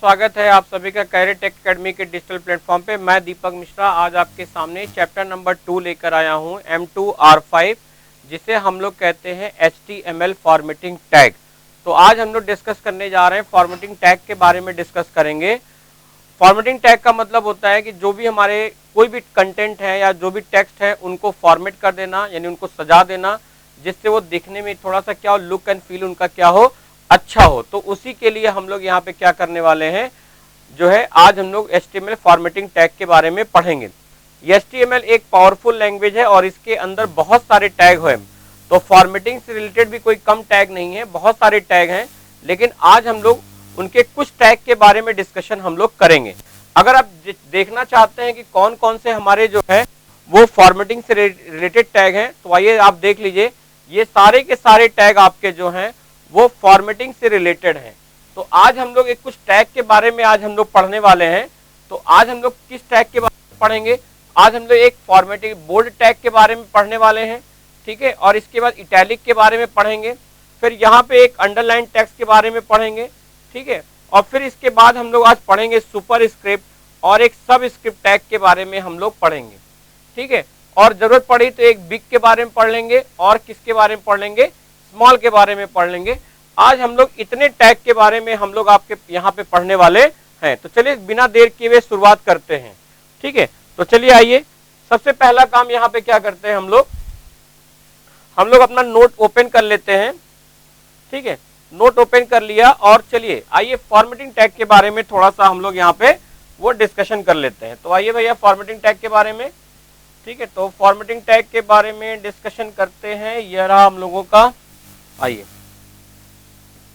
स्वागत है आप सभी का कैरियर टेक एकेडमी के डिजिटल प्लेटफॉर्म पे। मैं दीपक मिश्रा आज आपके सामने चैप्टर नंबर 2 लेकर आया हूं, M2R5, जिसे हम लोग कहते हैं HTML फॉर्मेटिंग टैग। तो आज हम लोग डिस्कस करने जा रहे हैं फॉर्मेटिंग टैग के बारे में डिस्कस करेंगे। फॉर्मेटिंग टैग का मतलब होता है कि जो भी हमारे कोई भी कंटेंट है या जो भी टेक्स्ट है उनको फॉर्मेट कर देना, यानी उनको सजा देना, जिससे वो दिखने में थोड़ा सा क्या हो, लुक एंड फील उनका क्या हो, अच्छा हो। तो उसी के लिए हम लोग यहाँ पे क्या करने वाले हैं, जो है आज हम लोग HTML फॉर्मेटिंग टैग के बारे में पढ़ेंगे। HTML एक पावरफुल लैंग्वेज है और इसके अंदर बहुत सारे टैग हैं। तो फॉर्मेटिंग से रिलेटेड भी कोई कम टैग नहीं है, बहुत सारे टैग हैं, लेकिन आज हम लोग उनके कुछ टैग के बारे में डिस्कशन हम लोग करेंगे। अगर आप देखना चाहते हैं कि कौन कौन से हमारे जो है वो फॉर्मेटिंग से रिलेटेड टैग हैं, तो आइए आप देख लीजिए। ये सारे के सारे टैग आपके जो हैं वो फॉर्मेटिंग से रिलेटेड हैं। तो आज हम लोग एक कुछ टैग के बारे में आज हम लोग पढ़ने वाले हैं। तो आज हम लोग किस टैग के बारे में पढ़ेंगे? आज हम लोग एक फॉर्मेटिंग बोल्ड टैग के बारे में पढ़ने वाले हैं, ठीक है, और इसके बाद इटैलिक के बारे में पढ़ेंगे। फिर यहाँ पे एक अंडरलाइन टेक्स्ट के बारे में पढ़ेंगे, ठीक है, और फिर इसके बाद हम लोग आज पढ़ेंगे सुपर स्क्रिप्ट और एक सब स्क्रिप्ट टैग के बारे में हम लोग पढ़ेंगे, ठीक है। और जरूरत पड़ी तो एक बिग के बारे में पढ़ लेंगे और किसके बारे में पढ़ लेंगे, स्मॉल के बारे में पढ़ लेंगे। आज हम लोग इतने टैग के बारे में हम लोग आपके यहाँ पे पढ़ने वाले हैं। तो चलिए बिना देर किए हुए शुरुआत करते हैं, ठीक है। तो चलिए आइए, सबसे पहला काम यहाँ पे क्या करते हैं, हम लोग अपना नोट ओपन कर लेते हैं, ठीक है। नोट ओपन कर लिया और चलिए आइए फॉर्मेटिंग टैग के बारे में थोड़ा सा हम लोग यहाँ पे वो डिस्कशन कर लेते हैं। तो आइए भैया फॉर्मेटिंग टैग के बारे में, ठीक है। तो फॉर्मेटिंग टैग के बारे में डिस्कशन करते हैं। यह रहा हम लोगों का, आइए।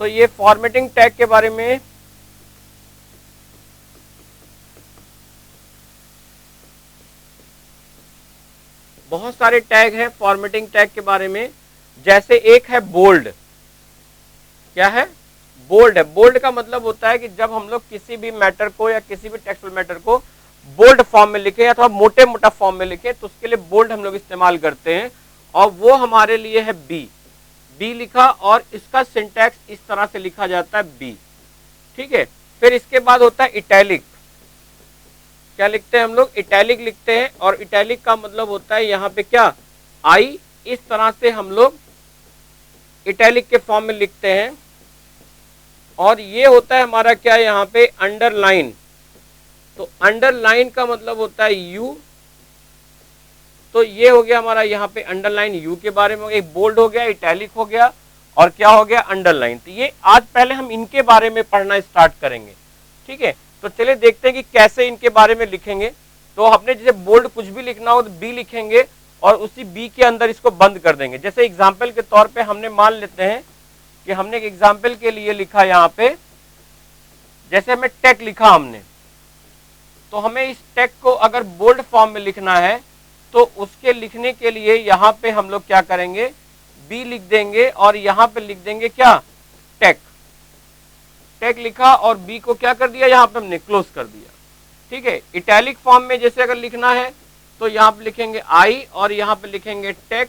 तो ये फॉर्मेटिंग टैग के बारे में बहुत सारे टैग हैं फॉर्मेटिंग टैग के बारे में। जैसे एक है बोल्ड। क्या है? बोल्ड है। बोल्ड का मतलब होता है कि जब हम लोग किसी भी मैटर को या किसी भी टेक्सुअल मैटर को बोल्ड फॉर्म में लिखे अथवा मोटे मोटा फॉर्म में लिखे, तो उसके लिए बोल्ड हम लोग इस्तेमाल करते हैं। और वो हमारे लिए है बी लिखा, और इसका सिंटैक्स इस तरह से लिखा जाता है बी, ठीक है। फिर इसके बाद होता है इटैलिक। क्या लिखते हैं हम लोग? इटैलिक लिखते हैं। और इटैलिक का मतलब होता है यहाँ पे क्या, आई। इस तरह से हम लोग इटैलिक के फॉर्म में लिखते हैं। और ये होता है हमारा क्या, यहाँ पे अंडरलाइन। तो अंडरलाइन का मतलब होता है यू। तो ये हो गया हमारा यहाँ पे अंडरलाइन यू के बारे में। एक बोल्ड हो गया, इटैलिक हो गया, और क्या हो गया, अंडरलाइन। तो ये आज पहले हम इनके बारे में पढ़ना स्टार्ट करेंगे, ठीक है। तो चलिए देखते हैं कि कैसे इनके बारे में लिखेंगे। तो हमने जैसे बोल्ड कुछ भी लिखना हो तो बी लिखेंगे और उसी बी के अंदर इसको बंद कर देंगे। जैसे एग्जाम्पल के तौर पे हमने मान लेते हैं कि हमने एक एग्जाम्पल के लिए लिखा यहाँ पे, जैसे हमें टेक लिखा हमने, तो हमें इस टेक को अगर बोल्ड फॉर्म में लिखना है तो उसके लिखने के लिए यहाँ पे हम लोग क्या करेंगे, बी लिख देंगे और यहाँ पे लिख देंगे क्या, टेक। टेक लिखा और बी को क्या कर दिया, यहाँ पे हमने क्लोज कर दिया, ठीक है। इटैलिक फॉर्म में जैसे अगर लिखना है तो यहाँ पे लिखेंगे आई और यहाँ पे लिखेंगे टेक,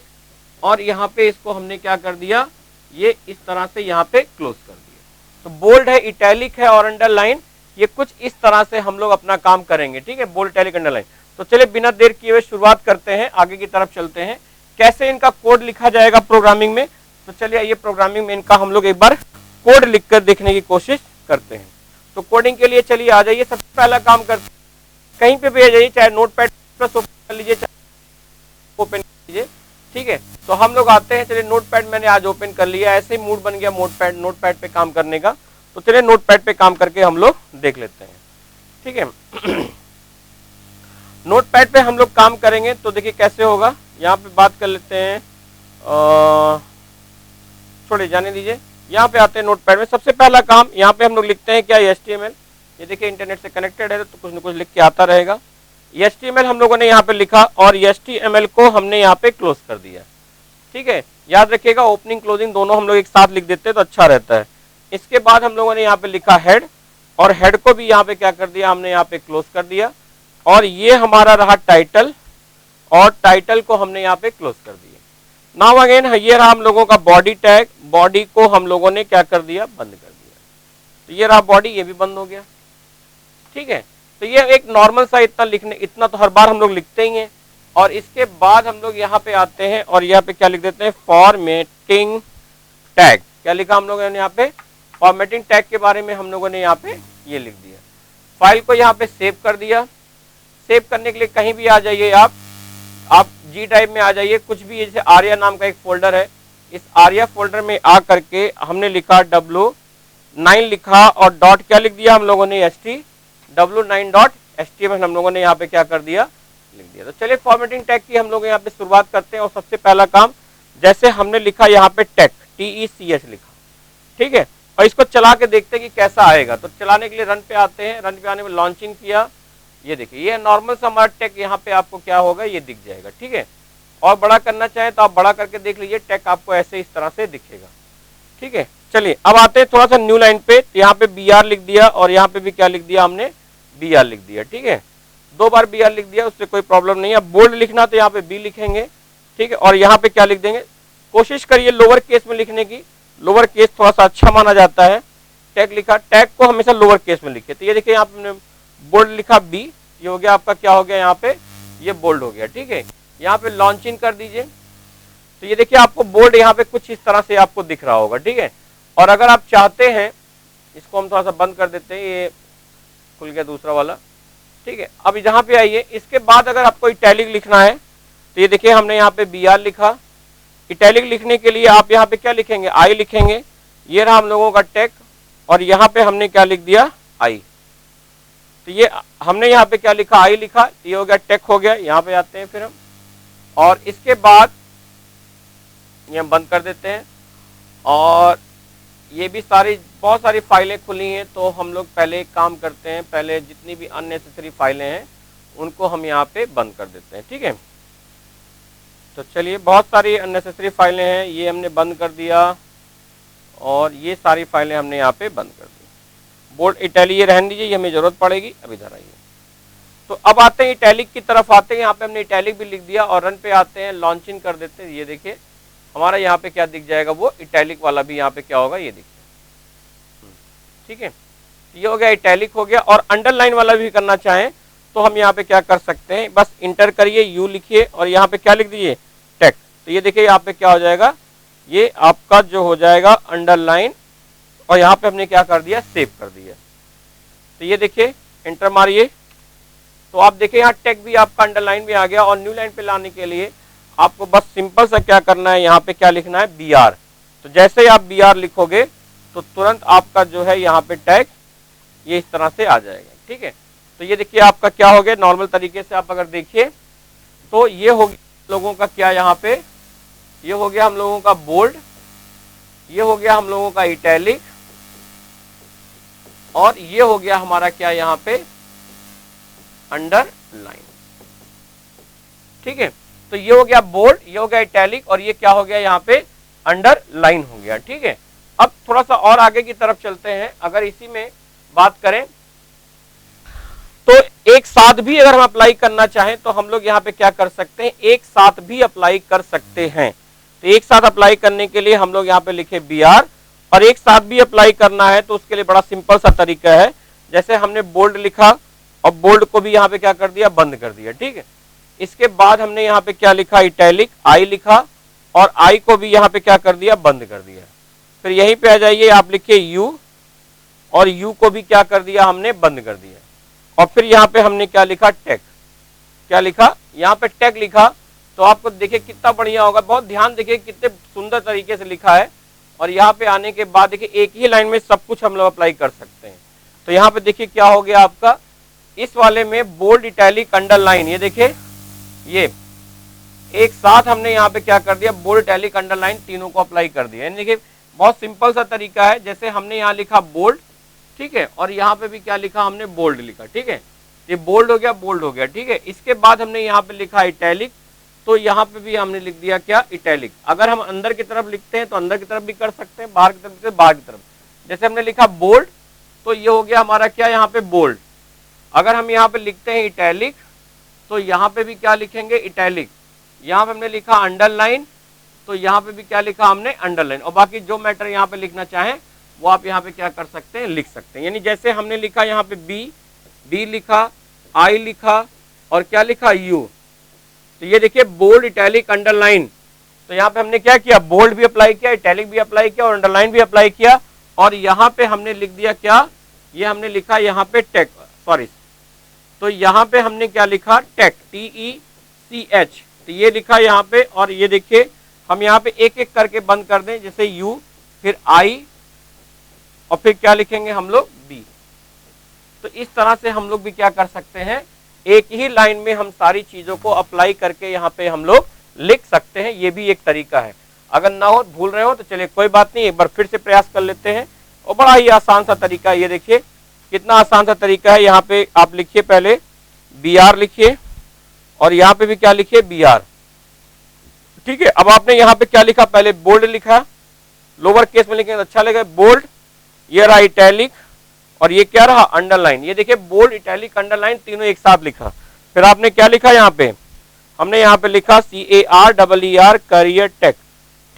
और यहाँ पे इसको हमने क्या कर दिया, ये इस तरह से यहाँ पे क्लोज कर दिया। तो बोल्ड है, इटैलिक है और अंडरलाइन, ये कुछ इस तरह से हम लोग अपना काम करेंगे, ठीक है, बोल्ड, इटैलिक, अंडरलाइन। तो चलिए बिना देर किए हुए शुरुआत करते हैं, आगे की तरफ चलते हैं, कैसे इनका कोड लिखा जाएगा प्रोग्रामिंग में। तो चलिए आइए प्रोग्रामिंग में इनका हम लोग एक बार कोड लिखकर देखने की कोशिश करते हैं। तो कोडिंग के लिए चलिए आ जाइए। सबसे पहला काम करते हैं, कहीं पे भी आ जाइए, चाहे नोटपैड प्लस ओपन कर लीजिए, चाहे ओपन कर लीजिए, ठीक है। तो हम लोग आते हैं, चलिए नोटपैड मैंने आज ओपन कर लिया, ऐसे ही मूड बन गया नोटपैड पे काम करने का। तो चलिए नोटपैड पे काम करके हम लोग देख लेते हैं, ठीक है। नोटपैड पे हम लोग काम करेंगे तो देखिए कैसे होगा। यहाँ पे बात कर लेते हैं, छोड़िए जाने दीजिए। यहाँ पे आते हैं नोटपैड में। सबसे पहला काम यहाँ पे हम लोग लिखते हैं क्या, HTML। ये देखिए इंटरनेट से कनेक्टेड है तो कुछ न कुछ लिख के आता रहेगा। HTML हम लोगों ने यहाँ पे लिखा और HTML को हमने यहाँ पे क्लोज कर दिया, ठीक है। याद रखिएगा ओपनिंग क्लोजिंग दोनों हम लोग एक साथ लिख देते हैं तो अच्छा रहता है। इसके बाद हम लोगों ने यहाँ पे लिखा हेड, और हेड को भी यहाँ पे क्या कर दिया, हमने यहाँ पे क्लोज कर दिया। और ये हमारा रहा टाइटल, और टाइटल को हमने यहाँ पे क्लोज कर दिया। नाउ अगेन ये रहा हम लोगों का बॉडी टैग, बॉडी को हम लोगों ने क्या कर दिया, बंद कर दिया। तो ये रहा बॉडी, ये भी बंद हो गया, ठीक है। तो ये एक नॉर्मल सा इतना तो हर बार हम लोग लिखते ही हैं। और इसके बाद हम लोग यहाँ पे आते हैं और यहाँ पे क्या लिख देते हैं, फॉर्मेटिंग टैग। क्या लिखा हम लोगों ने यहाँ पे, फॉर्मेटिंग टैग के बारे में हम लोगों ने यहाँ पे ये लिख दिया। फाइल को यहाँ पे सेव कर दिया। सेव करने के लिए कहीं भी आ जाइए आप जी ड्राइव में आ जाइए, कुछ भी, जैसे आर्या नाम का एक फोल्डर है, इस आर्या फोल्डर में आ करके हमने लिखा W9 लिखा और डॉट क्या लिख दिया हम लोगों ने, W9.html हम लोगों ने यहाँ पे क्या कर दिया, लिख दिया। तो चलिए फॉर्मेटिंग टैग की हम लोग यहाँ पे शुरुआत करते हैं। और सबसे पहला काम, जैसे हमने लिखा यहाँ पे टेक, TECH लिखा, ठीक है, और इसको चला के देखते हैं कि कैसा आएगा। तो चलाने के लिए रन पे आते हैं, रन पे आने में लॉन्चिंग किया, ये देखिए ये नॉर्मल सा हमारा टेक यहाँ पे आपको क्या होगा, ये दिख जाएगा, ठीक है। और बड़ा करना चाहे तो आप बड़ा करके देख लीजिए, टेक आपको ऐसे इस तरह से दिखेगा, ठीक है। चलिए अब आते हैं थोड़ा सा न्यू लाइन पे। यहाँ पे BR लिख दिया और यहाँ पे भी क्या लिख दिया हमने, BR लिख दिया, ठीक है। 2 बार BR लिख दिया, उससे कोई प्रॉब्लम नहीं है। बोल्ड लिखना तो यहाँ पे B लिखेंगे, ठीक है, और यहाँ पे क्या लिख देंगे, कोशिश करिए लोअर केस में लिखने की, लोअर केस थोड़ा सा अच्छा माना जाता है। टैग लिखा, टैग को हमेशा लोअर केस में लिखे। तो ये देखिए यहाँ पे बोल्ड लिखा B, ये हो गया आपका, क्या हो गया यहाँ पे, ये बोल्ड हो गया, ठीक है। यहाँ पे लॉन्च इन कर दीजिए, तो ये देखिए आपको बोल्ड यहाँ पे कुछ इस तरह से आपको दिख रहा होगा, ठीक है। और अगर आप चाहते हैं, इसको हम थोड़ा सा बंद कर देते हैं, ये खुल गया दूसरा वाला, ठीक है। अब यहाँ पे आइए, इसके बाद अगर आपको इटैलिक लिखना है तो ये देखिए हमने यहाँ पे BR लिखा। इटैलिक लिखने के लिए आप यहाँ पे क्या लिखेंगे, I लिखेंगे। ये रहा हम लोगों का टेक और यहाँ पे हमने क्या लिख दिया, I। तो ये हमने यहाँ पे क्या लिखा, I लिखा, ये हो गया टेक हो गया। यहाँ पे आते हैं फिर हम, और इसके बाद ये हम बंद कर देते हैं। और ये भी बहुत सारी फाइलें खुली हैं, तो हम लोग पहले एक काम करते हैं, पहले जितनी भी अननेसेसरी फाइलें हैं उनको हम यहाँ पे बंद कर देते हैं, ठीक है। तो चलिए बहुत सारी अननेसेसरी फाइलें हैं, ये हमने बंद कर दिया और ये सारी फाइलें हमने यहाँ पे बंद कर दी। बोल्ड इटैलिक ये रहने दीजिए, ये हमें जरूरत पड़ेगी। अब इधर आइए, तो अब आते हैं इटैलिक की तरफ आते हैं। यहाँ पे हमने इटैलिक भी लिख दिया और रन पे आते हैं, लॉन्च इन कर देते हैं। ये देखिए हमारा यहाँ पे क्या दिख जाएगा, वो इटैलिक वाला भी यहाँ पे क्या होगा, ये दिख, ठीक है। ये हो गया, इटैलिक हो गया। और अंडरलाइन वाला भी करना चाहें तो हम यहाँ पे क्या कर सकते हैं, बस इंटर करिए, यू लिखिए और यहाँ पे क्या लिख दीजिए, टेक। तो ये देखिए यहाँ पे क्या हो जाएगा, ये आपका जो हो जाएगा अंडरलाइन, और यहाँ पे हमने क्या कर दिया, सेव कर दिया। तो ये देखिए इंटर मारिए, तो आप देखिए यहाँ टेक भी आपका अंडरलाइन भी आ गया। और न्यू लाइन पे लाने के लिए आपको बस सिंपल सा क्या करना है, यहाँ पे क्या लिखना है, BR। तो जैसे ही आप BR लिखोगे तो तुरंत आपका जो है यहाँ पे टैग ये इस तरह से आ जाएगा, ठीक है। तो ये देखिए आपका क्या हो गया, नॉर्मल तरीके से आप अगर देखिए तो ये हो गया लोगों का क्या, यहाँ पे ये हो गया हम लोगों का बोल्ड, ये हो गया हम लोगों का इटैलिक, और ये हो गया हमारा क्या यहाँ पे, अंडरलाइन, ठीक है। तो ये हो गया बोल्ड, ये हो गया इटैलिक, और ये क्या हो गया यहाँ पे, अंडरलाइन हो गया, ठीक है। अब थोड़ा सा और आगे की तरफ चलते हैं। अगर इसी में बात करें तो एक साथ भी अगर हम अप्लाई करना चाहें तो हम लोग यहाँ पे क्या कर सकते हैं, एक साथ भी अप्लाई कर सकते हैं। तो एक साथ अप्लाई करने के लिए हम लोग यहाँ पे लिखे BR, और एक साथ भी अप्लाई करना है तो उसके लिए बड़ा सिंपल सा तरीका है। जैसे हमने बोल्ड लिखा और बोल्ड को भी यहाँ पे क्या कर दिया, बंद कर दिया, ठीक है। इसके बाद हमने यहाँ पे क्या लिखा, इटैलिक, I लिखा, और I को भी यहाँ पे क्या कर दिया, बंद कर दिया। फिर यहीं पे आ जाइए, आप लिखिए U, और U को भी क्या कर दिया हमने, बंद कर दिया। और फिर यहाँ पे हमने क्या लिखा, टेक। क्या लिखा, यहाँ पे टेक लिखा। तो आपको देखिए कितना बढ़िया होगा, बहुत ध्यान देखिए कितने सुंदर तरीके से लिखा है। और यहाँ पे आने के बाद देखिए एक ही लाइन में सब कुछ हम लोग अप्लाई कर सकते हैं। तो यहाँ पे देखिए क्या हो गया आपका, इस वाले में बोल्ड, इटैलिक, अंडरलाइन, ये देखिए ये एक साथ हमने यहाँ पे क्या कर दिया, बोल्ड, इटैलिक, अंडरलाइन तीनों को अप्लाई कर दिया। यानी देखिए बहुत सिंपल सा तरीका है। जैसे हमने यहाँ लिखा बोल्ड, ठीक है, और यहाँ पे भी क्या लिखा हमने, बोल्ड लिखा, ठीक है। ये बोल्ड हो गया, बोल्ड हो गया, ठीक है। इसके बाद हमने यहाँ पे लिखा इटैलिक, तो यहाँ पे भी हमने लिख दिया क्या, इटैलिक। अगर हम अंदर की तरफ लिखते हैं तो अंदर की तरफ भी कर सकते हैं, बाहर की तरफ से बाहर की तरफ। जैसे हमने लिखा बोल्ड, तो ये हो गया हमारा क्या, यहाँ पे बोल्ड। अगर हम यहाँ पे लिखते हैं इटैलिक, तो यहाँ पे भी क्या लिखेंगे, इटैलिक। यहाँ पे हमने लिखा अंडरलाइन, तो यहाँ पे भी क्या लिखा हमने, अंडरलाइन। और बाकी जो मैटर यहाँ पे लिखना चाहें वो आप यहाँ पे क्या कर सकते हैं, लिख सकते हैं। यानी जैसे हमने लिखा यहाँ पे B, B लिखा, I लिखा और क्या लिखा, U। तो ये देखिए बोल्ड, इटैलिक, अंडरलाइन। तो यहाँ पे हमने क्या किया, बोल्ड भी अप्लाई किया, इटैलिक भी अप्लाई किया और अंडरलाइन भी अप्लाई किया। और यहाँ पे हमने लिख दिया क्या, ये हमने लिखा यहाँ पे टेक, सॉरी, तो यहाँ पे हमने क्या लिखा, टेक, TECH। तो ये लिखा यहाँ पे। और ये देखिए हम यहाँ पे एक एक करके बंद कर दें, जैसे U, फिर I और फिर क्या लिखेंगे हम लोग, B। तो इस तरह से हम लोग भी क्या कर सकते हैं, एक ही लाइन में हम सारी चीजों को अप्लाई करके यहाँ पे हम लोग लिख सकते हैं। ये भी एक तरीका है। अगर ना हो, भूल रहे हो तो चलिए कोई बात नहीं, एक बार फिर से प्रयास कर लेते हैं। और बड़ा ही आसान सा तरीका है, ये देखिए कितना आसान सा तरीका है। यहाँ पे आप लिखिए, पहले BR लिखिए और यहाँ पे भी क्या लिखिए, BR। ठीक है, अब आपने यहाँ पे क्या लिखा, पहले बोल्ड लिखा, लोअर केस में लिखेंगे तो अच्छा लगेगा, बोल्ड, ये रहा इटैलिक और ये क्या रहा, अंडरलाइन। ये देखिए बोल्ड, इटैलिक, अंडरलाइन तीनों एक साथ लिखा। फिर आपने क्या लिखा, यहाँ पे हमने यहाँ पे लिखा CAREER, करियर टेक।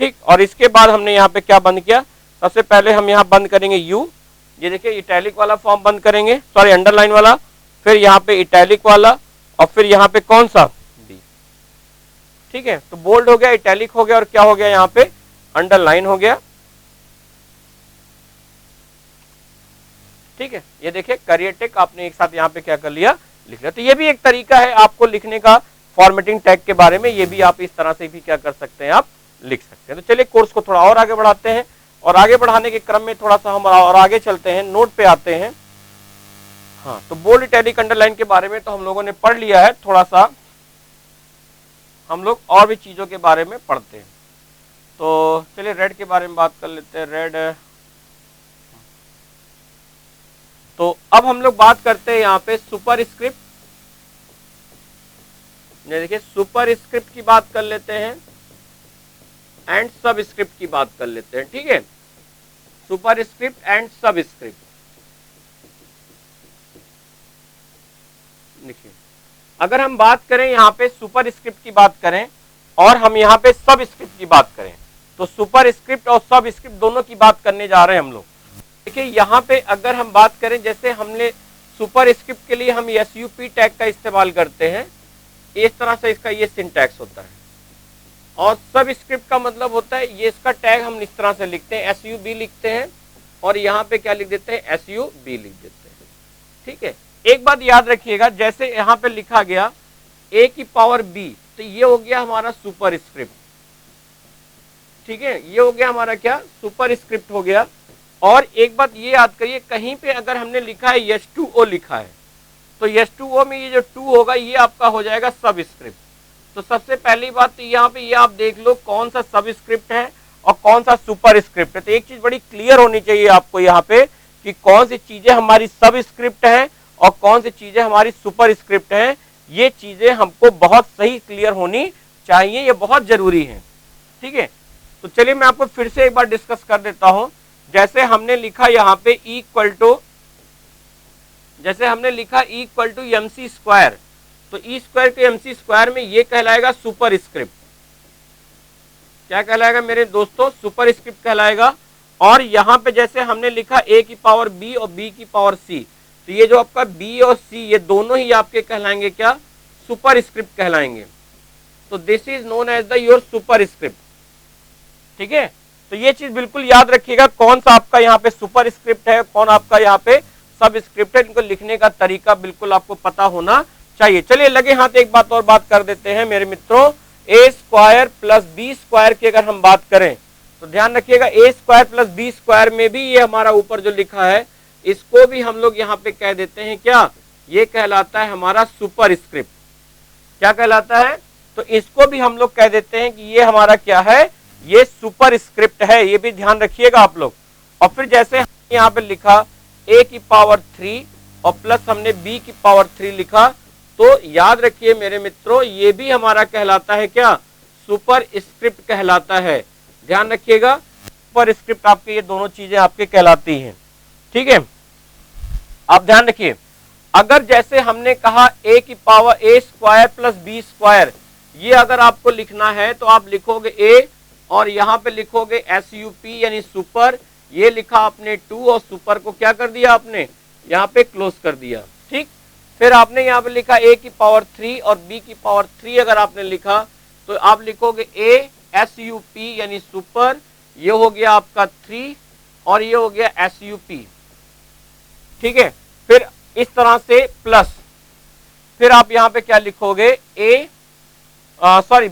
ठीक, और इसके बाद हमने यहाँ पे क्या बंद किया, सबसे पहले हम यहाँ बंद करेंगे U। ये देखिए इटैलिक वाला फॉर्म बंद करेंगे, सॉरी अंडरलाइन वाला, फिर यहाँ पे इटैलिक वाला और फिर यहाँ पे कौन सा, B। ठीक है, तो बोल्ड हो गया, इटैलिक हो गया और क्या हो गया, यहाँ पे अंडरलाइन हो गया। ठीक है, ये देखिए करियर टेक आपने एक साथ यहाँ पे क्या कर लिया, लिख लिया। तो ये भी एक तरीका है आपको लिखने का फॉर्मेटिंग टैग के बारे में। ये भी आप इस तरह से भी क्या कर सकते हैं, आप लिख सकते हैं। तो चलिए कोर्स को थोड़ा और आगे बढ़ाते हैं और आगे बढ़ाने के क्रम में थोड़ा सा हम और आगे चलते हैं, नोट पे आते हैं। हाँ, तो बोल्ड, इटैलिक, अंडरलाइन के बारे में तो हम लोगों ने पढ़ लिया है। थोड़ा सा हम लोग और भी चीजों के बारे में पढ़ते हैं। तो चलिए रेड के बारे में बात कर लेते हैं। रेड, तो अब हम लोग बात करते हैं यहाँ पे सुपर स्क्रिप्ट। देखिए सुपर स्क्रिप्ट की बात कर लेते हैं एंड सब स्क्रिप्ट की बात कर लेते हैं। ठीक है, सुपर स्क्रिप्ट एंड सब स्क्रिप्ट। देखिए अगर हम बात करें यहाँ पे सुपर स्क्रिप्ट की बात करें और हम यहाँ पे सब स्क्रिप्ट की बात करें, तो सुपर स्क्रिप्ट और सब स्क्रिप्ट दोनों की बात करने जा रहे हैं हम लोग। देखिए यहाँ पे अगर हम बात करें, जैसे हमने सुपर स्क्रिप्ट के लिए हम SUP टैग का इस्तेमाल करते हैं, इस तरह से इसका ये सिंटैक्स होता है। और सब स्क्रिप्ट का मतलब होता है, ये इसका टैग हम इस तरह से लिखते हैं, SUB लिखते हैं और यहाँ पे क्या लिख देते हैं, SUB लिख देते हैं। ठीक है, एक बात याद रखिएगा, जैसे यहाँ पे लिखा गया A की पावर B, तो ये हो गया हमारा सुपर स्क्रिप्ट। ठीक है, ये हो गया हमारा क्या, सुपर स्क्रिप्ट हो गया। और एक बात ये याद करिए, कहीं पे अगर हमने लिखा है H2O लिखा है, तो H2O में ये जो 2 होगा ये आपका हो जाएगा सब स्क्रिप्ट। तो सबसे पहली बात तो यहाँ पे ये आप देख लो कौन सा सब स्क्रिप्ट है और कौन सा सुपर स्क्रिप्ट है। तो एक चीज बड़ी क्लियर होनी चाहिए आपको यहाँ पे कि कौन सी चीजें हमारी सब स्क्रिप्ट है और कौन सी चीजें हमारी सुपर स्क्रिप्ट है। ये चीजें हमको बहुत सही क्लियर होनी चाहिए, ये बहुत जरूरी है। ठीक है, तो चलिए मैं आपको फिर से एक बार डिस्कस कर देता हूं। जैसे हमने लिखा यहाँ पे इक्वल टू, जैसे हमने लिखा इक्वल टू MC स्क्वायर, तो E स्क्वायर के MC स्क्वायर में ये कहलाएगा सुपर स्क्रिप्ट। क्या कहलाएगा मेरे दोस्तों, सुपर स्क्रिप्ट कहलाएगा। और यहाँ पे जैसे हमने लिखा A की पावर B और B की पावर C, तो ये जो आपका B और C ये दोनों ही आपके कहलाएंगे क्या, सुपर स्क्रिप्ट कहलाएंगे। तो this is known as the your superscript. ठीक है, तो ये चीज बिल्कुल याद रखिएगा, कौन सा आपका यहाँ पे सुपर स्क्रिप्ट है, कौन आपका यहाँ पे सब स्क्रिप्ट है। इनको लिखने का तरीका बिल्कुल आपको पता होना चाहिए। चलिए लगे हाथ एक बात और बात कर देते हैं मेरे मित्रों। A square plus B square की अगर हम बात करें तो ध्यान रखिएगा, A square plus B square में भी ये हमारा ऊपर जो लिखा है, इसको भी हम लोग यहाँ पे कह देते हैं क्या, ये कहलाता है हमारा सुपर स्क्रिप्ट। क्या कहलाता है, तो इसको भी हम लोग कह देते हैं कि ये हमारा क्या है, ये सुपर स्क्रिप्ट है। ये भी ध्यान रखिएगा आप लोग। और फिर जैसे यहाँ पे लिखा A की पावर 3 और प्लस हमने B की पावर 3 लिखा, तो याद रखिए मेरे मित्रों, ये भी हमारा कहलाता है क्या, सुपर स्क्रिप्ट कहलाता है। ध्यान रखिएगा, सुपर स्क्रिप्ट आपके ये दोनों चीजें आपके कहलाती हैं। ठीक है, आप ध्यान रखिए, अगर जैसे हमने कहा A की power A square plus B square, ये अगर आपको लिखना है तो आप लिखोगे A और यहाँ पे लिखोगे SUP यानी सुपर। ये लिखा आपने 2 और सुपर को क्या कर दिया आपने, यहाँ पे क्लोज कर दिया। ठीक, फिर आपने यहाँ पे लिखा a की पावर 3 और b की पावर 3 अगर आपने लिखा तो आप लिखोगे a SUP यानी सुपर, ये हो गया आपका 3 और ये हो गया SUP, ठीक है। फिर इस तरह से प्लस, फिर आप यहां पे क्या लिखोगे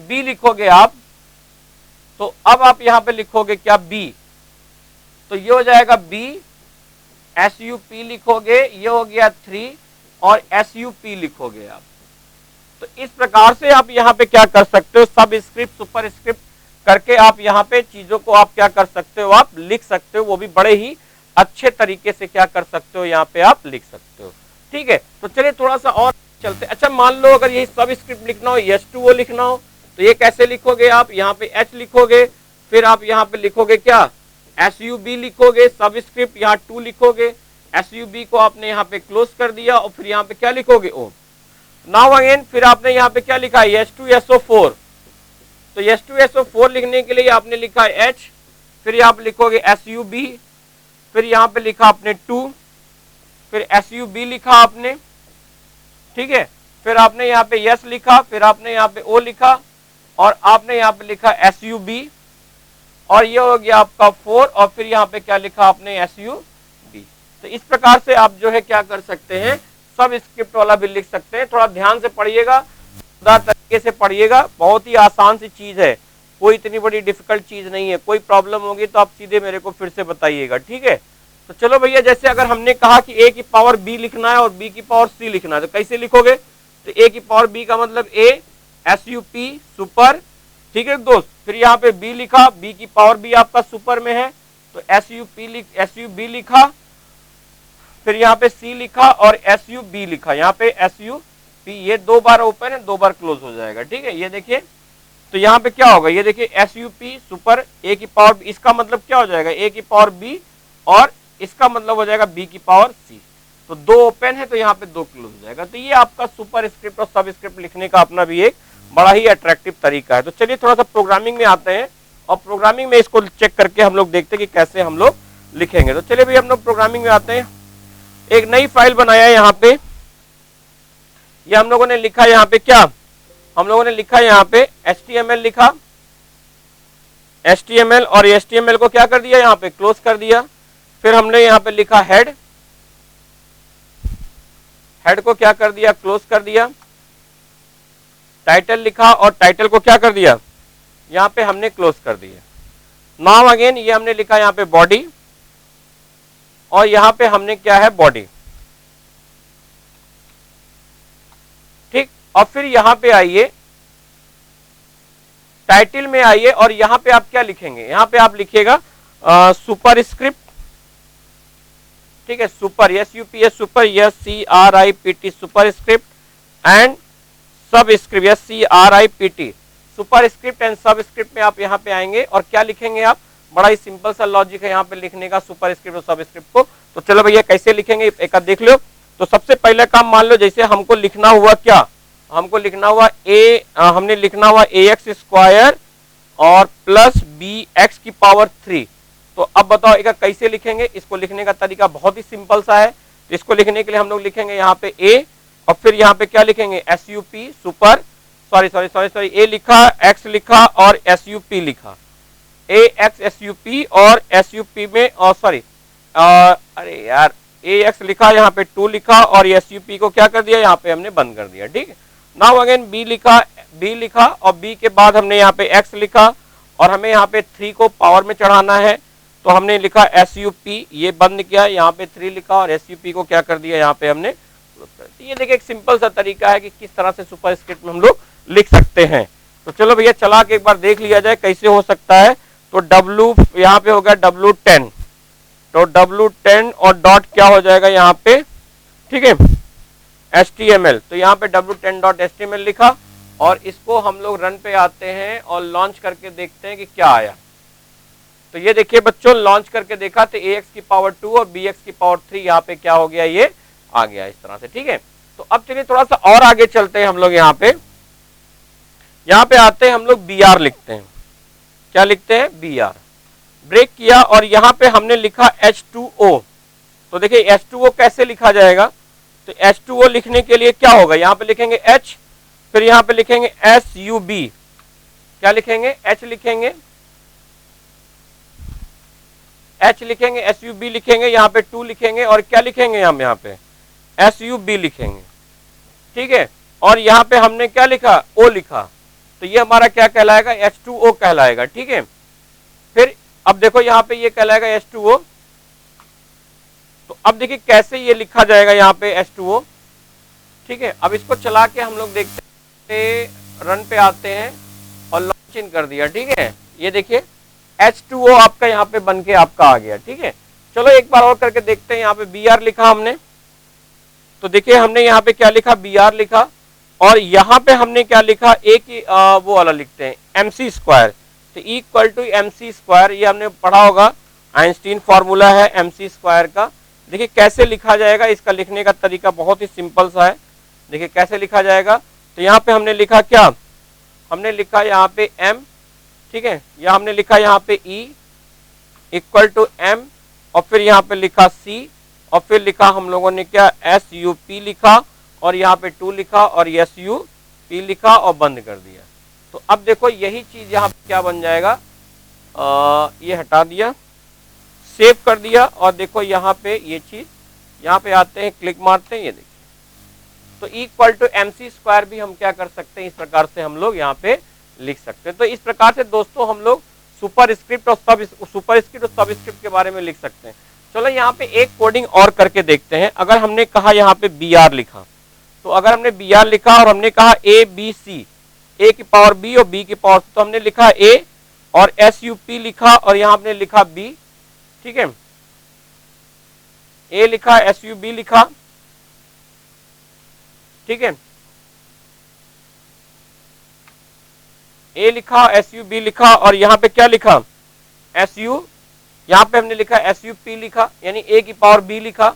B लिखोगे आप, तो अब आप यहां पे लिखोगे क्या B, तो ये हो जाएगा B SUP लिखोगे, ये हो गया 3 और SUP लिखोगे आप। तो इस प्रकार से आप यहां पे क्या कर सकते हो, सब स्क्रिप्ट सुपर स्क्रिप्ट करके आप यहां पे चीजों को आप क्या कर सकते हो, आप लिख सकते हो, वो भी बड़े ही अच्छे तरीके से क्या कर सकते हो, यहाँ पे आप लिख सकते हो, ठीक है। तो चलिए थोड़ा सा और चलते। अच्छा मान लो अगर यही सब स्क्रिप्ट लिखना हो, H2O लिखना हो, तो ये कैसे लिखोगे आप, यहाँ पे H लिखोगे, फिर आप यहाँ पे लिखोगे क्या SUB लिखोगे, सब स्क्रिप्ट यहाँ 2 लिखोगे, SUB को आपने यहाँ पे क्लोज कर दिया और फिर यहाँ पे क्या लिखोगे O। नाउ अगेन फिर आपने यहाँ पे क्या लिखा है H2SO4, तो H2SO4 लिखने के लिए आपने लिखा है H, फिर आप लिखोगे SUB, फिर यहाँ पे लिखा आपने 2, फिर SUB लिखा आपने, ठीक है, फिर आपने यहाँ पे S लिखा, फिर आपने यहाँ पे O लिखा और आपने यहाँ पे लिखा SUB और ये हो गया आपका 4 और फिर यहाँ पे क्या लिखा आपने SUB। तो इस प्रकार से आप जो है क्या कर सकते हैं, सब स्क्रिप्ट वाला भी लिख सकते हैं। थोड़ा ध्यान से पढ़िएगा, तरीके से पढ़िएगा, बहुत ही आसान सी चीज है, कोई इतनी बड़ी डिफिकल्ट चीज नहीं है। कोई प्रॉब्लम होगी तो आप सीधे मेरे को फिर से बताइएगा, ठीक है। तो चलो भैया, जैसे अगर हमने कहा कि a की पावर b लिखना है और b की पावर c लिखना है, तो कैसे लिखोगे, तो a की पावर b का मतलब a SUP सुपर, ठीक है दोस्त। फिर यहाँ पे b लिखा, b की पावर b आपका सुपर में है तो SUB लिखा, फिर यहाँ पे c लिखा और SUB लिखा, यहाँ पे SUP, ये 2 बार ओपन है 2 बार क्लोज हो जाएगा, ठीक है। ये देखिए, तो यहाँ पे क्या होगा, ये देखिए SUP सुपर a की पावर, इसका मतलब क्या हो जाएगा a की पावर b और इसका मतलब हो जाएगा b की पावर c, तो 2 ओपन है तो यहाँ पे 2 क्लोज हो जाएगा। तो ये आपका सुपर स्क्रिप्ट और सब स्क्रिप्ट लिखने का अपना भी एक बड़ा ही अट्रैक्टिव तरीका है। तो चलिए थोड़ा सा प्रोग्रामिंग में आते हैं और प्रोग्रामिंग में इसको चेक करके हम लोग देखते हैं कि कैसे हम लोग लिखेंगे। तो चलिए भैया हम लोग प्रोग्रामिंग में आते हैं। एक नई फाइल बनाया है यहाँ पे, ये हम लोगों ने लिखा यहाँ पे क्या, हम लोगों ने लिखा यहाँ पे HTML लिखा, HTML और HTML को क्या कर दिया यहाँ पे क्लोज कर दिया। फिर हमने यहाँ पे लिखा हेड, हेड को क्या कर दिया क्लोज कर दिया। टाइटल लिखा और टाइटल को क्या कर दिया यहाँ पे हमने क्लोज कर दिया। नाउ अगेन ये हमने लिखा यहाँ पे बॉडी और यहाँ पे हमने क्या है बॉडी, ठीक। और फिर यहाँ पे आइए टाइटल में आइए और यहाँ पे आप क्या लिखेंगे, यहाँ पे आप लिखिएगा सुपर स्क्रिप्ट, ठीक है, super SUP super SCRIPT superscript and subscript SCRIPT superscript and subscript में आप यहाँ पे आएंगे और क्या लिखेंगे आप, बड़ा ही सिंपल सा लॉजिक है यहाँ पे लिखने का सुपर स्क्रिप्ट और सब स्क्रिप्ट को। तो चलो भैया कैसे लिखेंगे एक देख लो। तो सबसे पहले काम मान लो, जैसे हमको लिखना हुआ क्या, हमको लिखना हुआ हमने लिखना हुआ AX स्क्वायर और प्लस BX की पावर 3। तो अब बताओ एक कैसे लिखेंगे, इसको लिखने का तरीका बहुत ही सिंपल सा है। तो इसको लिखने के लिए हम लोग लिखेंगे यहाँ पे A और फिर यहाँ पे क्या लिखेंगे SUP सुपर, सॉरी A लिखा, X लिखा और SUP लिखा, AX SUP और SUP में और सॉरी अरे यार AX लिखा, यहाँ पे 2 लिखा और SUP को क्या कर दिया यहाँ पे हमने बंद कर दिया, ठीक है। नाउ अगेन B लिखा और B के बाद हमने यहाँ पे X लिखा और हमें यहाँ पे 3 को पावर में चढ़ाना है तो हमने लिखा SUP, ये बंद किया, यहाँ पे 3 लिखा और SUP को क्या कर दिया यहाँ पे हमने क्लोज कर दिया। ये देखिए एक सिंपल सा तरीका है कि किस तरह से सुपर स्क्रिप्ट में हम लोग लिख सकते हैं। तो चलो भैया चला के एक बार देख लिया जाए कैसे हो सकता है। तो W यहाँ पे हो गया W10, तो W10 और डॉट क्या हो जाएगा यहाँ पे, ठीक है, HTML। तो यहाँ पे W10.html लिखा और इसको हम लोग रन पे आते हैं और लॉन्च करके देखते हैं कि क्या आया। तो ये देखिए बच्चों, लॉन्च करके देखा तो AX की पावर 2 और BX की पावर 3 यहाँ पे क्या हो गया, ये आ गया इस तरह से, ठीक है। तो अब चलिए थोड़ा सा और आगे चलते हैं हम लोग, यहाँ पे आते हैं हम लोग BR लिखते हैं। क्या लिखते हैं BR, ब्रेक किया और यहाँ पे हमने लिखा H2O। तो देखिए H2O कैसे लिखा जाएगा, तो H2O लिखने के लिए क्या होगा, यहां पे लिखेंगे H, फिर यहां पे लिखेंगे SUB, क्या लिखेंगे, H लिखेंगे, H लिखेंगे, SUB लिखेंगे, यहाँ पे 2 लिखेंगे और क्या लिखेंगे यहाँ पे SUB लिखेंगे, ठीक है। और यहाँ पे हमने क्या लिखा, O लिखा, तो ये हमारा क्या कहलाएगा, H2O कहलाएगा, ठीक है। फिर अब देखो यहाँ पे ये कहलाएगा H2O, तो अब देखिए कैसे ये लिखा जाएगा यहाँ पे H2O, ठीक है। अब इसको चला के हम लोग देखते हैं, रन पे आते हैं और लॉन्च इन कर दिया, ठीक है। ये देखिए H2O आपका यहाँ पे बन के आपका आ गया, ठीक है। चलो एक बार और करके देखते हैं, यहाँ पे Br लिखा हमने, तो देखिए हमने यहाँ पे क्या लिखा, Br लिखा, और यहाँ पे हमने क्या लिखा, एक ही वो वाला लिखते हैं mc स्क्वायर, तो इक्वल टू mc स्क्वायर, ये हमने पढ़ा होगा, आइंस्टीन फॉर्मूला है mc स्क्वायर का। देखिए कैसे लिखा जाएगा, इसका लिखने का तरीका बहुत ही सिंपल सा है, देखिए कैसे लिखा जाएगा। तो यहाँ पे हमने लिखा क्या, हमने लिखा यहाँ पे m, ठीक है, या हमने लिखा यहाँ पे E इक्वल टू m, और फिर यहाँ पे लिखा C, और फिर लिखा हम लोगों ने क्या, SUP लिखा, और यहाँ पे 2 लिखा और SUP लिखा और बंद कर दिया। तो अब देखो यही चीज यहाँ पे क्या बन जाएगा, ये हटा दिया, सेव कर दिया, और देखो यहाँ पे ये चीज, यहाँ पे आते हैं, क्लिक मारते हैं, ये देखिए, तो इक्वल टू mc स्क्वायर भी हम क्या कर सकते हैं, इस प्रकार से हम लोग यहाँ पे लिख सकते हैं। तो इस प्रकार से दोस्तों हम लोग सुपरस्क्रिप्ट और सबस्क्रिप्ट के बारे में लिख सकते हैं। चलो यहाँ पे एक कोडिंग और करके देखते हैं। अगर हमने कहा यहाँ पे Br लिखा, तो अगर हमने Br लिखा और हमने कहा ABC, A की पावर B और B की पावर C, तो हमने लिखा A और SUP लिखा और यहाँ हमने लिखा B, ठीक है, A लिखा SUB लिखा, ठीक है, A लिखा SUB लिखा, और यहाँ पे क्या लिखा, SU, यहाँ पे हमने लिखा SUP लिखा, यानी A की पावर B लिखा,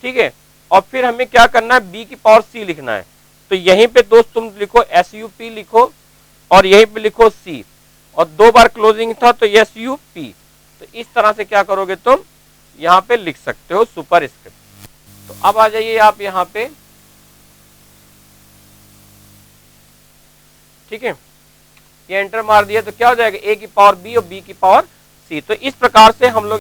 ठीक है। और फिर हमें क्या करना है, B की पावर C लिखना है। तो यहीं पे दोस्त तुम लिखो SUP लिखो, और यहीं पे लिखो C, और 2 बार क्लोजिंग था तो SUP। तो इस तरह से क्या करोगे तुम, यहाँ पे लिख सकते हो सुपरस्क्रिप्ट। तो अब आ जाइए आप यहाँ पे, ठीक है, ये एंटर मार दिया तो क्या हो जाएगा, A की पावर B और B की पावर C। तो इस प्रकार से हम लोग